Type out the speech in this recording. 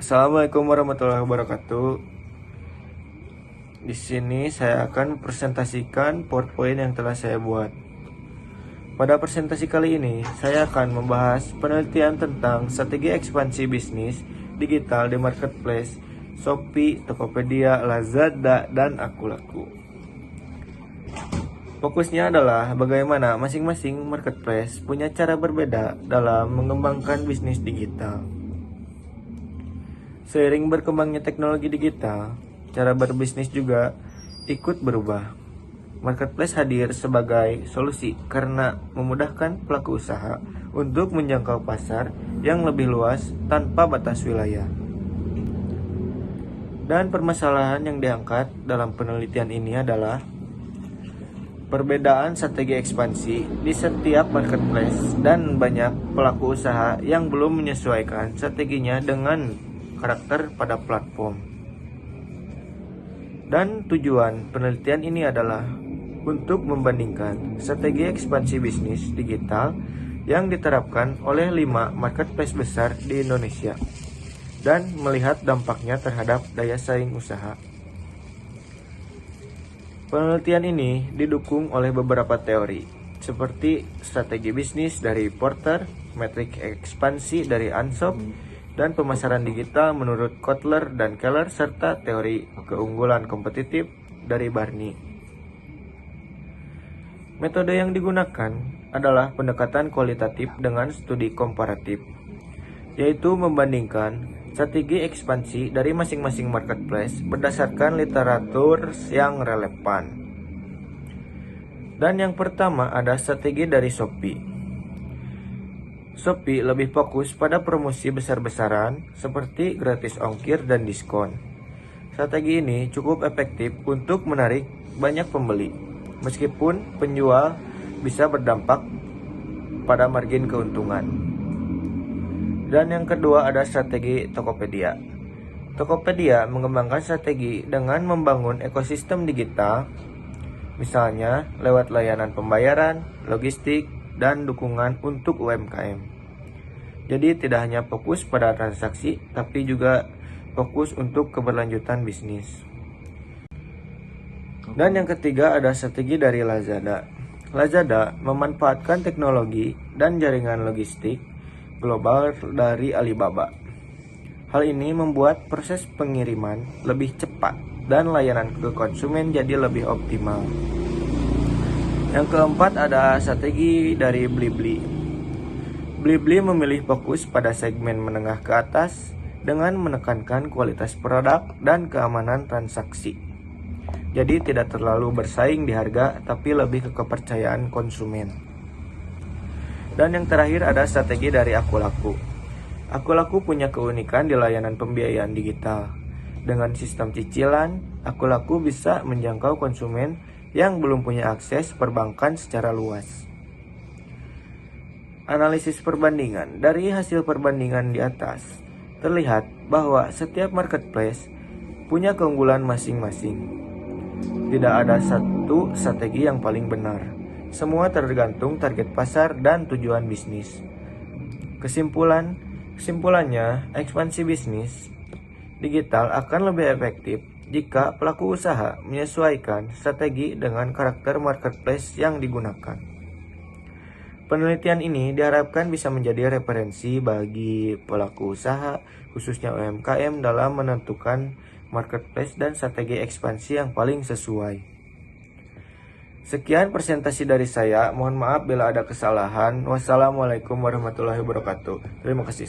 Assalamualaikum warahmatullahi wabarakatuh. Di sini saya akan presentasikan PowerPoint yang telah saya buat. Pada presentasi kali ini, saya akan membahas penelitian tentang strategi ekspansi bisnis digital di marketplace Shopee, Tokopedia, Lazada, dan Akulaku. Fokusnya adalah bagaimana masing-masing marketplace punya cara berbeda dalam mengembangkan bisnis digital. Seiring berkembangnya teknologi digital, cara berbisnis juga ikut berubah. Marketplace hadir sebagai solusi karena memudahkan pelaku usaha untuk menjangkau pasar yang lebih luas tanpa batas wilayah. Dan permasalahan yang diangkat dalam penelitian ini adalah perbedaan strategi ekspansi di setiap marketplace dan banyak pelaku usaha yang belum menyesuaikan strateginya dengan karakter pada platform. Dan tujuan penelitian ini adalah untuk membandingkan strategi ekspansi bisnis digital yang diterapkan oleh 5 marketplace besar di Indonesia dan melihat dampaknya terhadap daya saing usaha. Penelitian ini didukung oleh beberapa teori, seperti strategi bisnis dari Porter, metrik ekspansi dari Ansoff, dan pemasaran digital menurut Kotler dan Keller, serta teori keunggulan kompetitif dari Barney. Metode yang digunakan adalah pendekatan kualitatif dengan studi komparatif, yaitu membandingkan strategi ekspansi dari masing-masing marketplace berdasarkan literatur yang relevan. Dan yang pertama ada strategi dari Shopee. Shopee lebih fokus pada promosi besar-besaran seperti gratis ongkir dan diskon. Strategi ini cukup efektif untuk menarik banyak pembeli, meskipun penjual bisa berdampak pada margin keuntungan. Dan yang kedua ada strategi Tokopedia. Tokopedia mengembangkan strategi dengan membangun ekosistem digital, misalnya lewat layanan pembayaran, logistik, dan dukungan untuk UMKM. Jadi tidak hanya fokus pada transaksi, tapi juga fokus untuk keberlanjutan bisnis. Dan yang ketiga ada strategi dari Lazada. Lazada memanfaatkan teknologi dan jaringan logistik global dari Alibaba. Hal ini membuat proses pengiriman lebih cepat dan layanan ke konsumen jadi lebih optimal. Yang keempat ada strategi dari Blibli. Blibli memilih fokus pada segmen menengah ke atas dengan menekankan kualitas produk dan keamanan transaksi. Jadi tidak terlalu bersaing di harga, tapi lebih ke kepercayaan konsumen. Dan yang terakhir ada strategi dari Akulaku. Akulaku punya keunikan di layanan pembiayaan digital. Dengan sistem cicilan, Akulaku bisa menjangkau konsumen yang belum punya akses perbankan secara luas. Analisis perbandingan. Dari hasil perbandingan di atas, terlihat bahwa setiap marketplace punya keunggulan masing-masing. Tidak ada satu strategi yang paling benar. Semua tergantung target pasar dan tujuan bisnis. Kesimpulannya, ekspansi bisnis digital akan lebih efektif jika pelaku usaha menyesuaikan strategi dengan karakter marketplace yang digunakan. Penelitian ini diharapkan bisa menjadi referensi bagi pelaku usaha, khususnya UMKM, dalam menentukan marketplace dan strategi ekspansi yang paling sesuai. Sekian presentasi dari saya. Mohon maaf bila ada kesalahan. Wassalamualaikum warahmatullahi wabarakatuh. Terima kasih.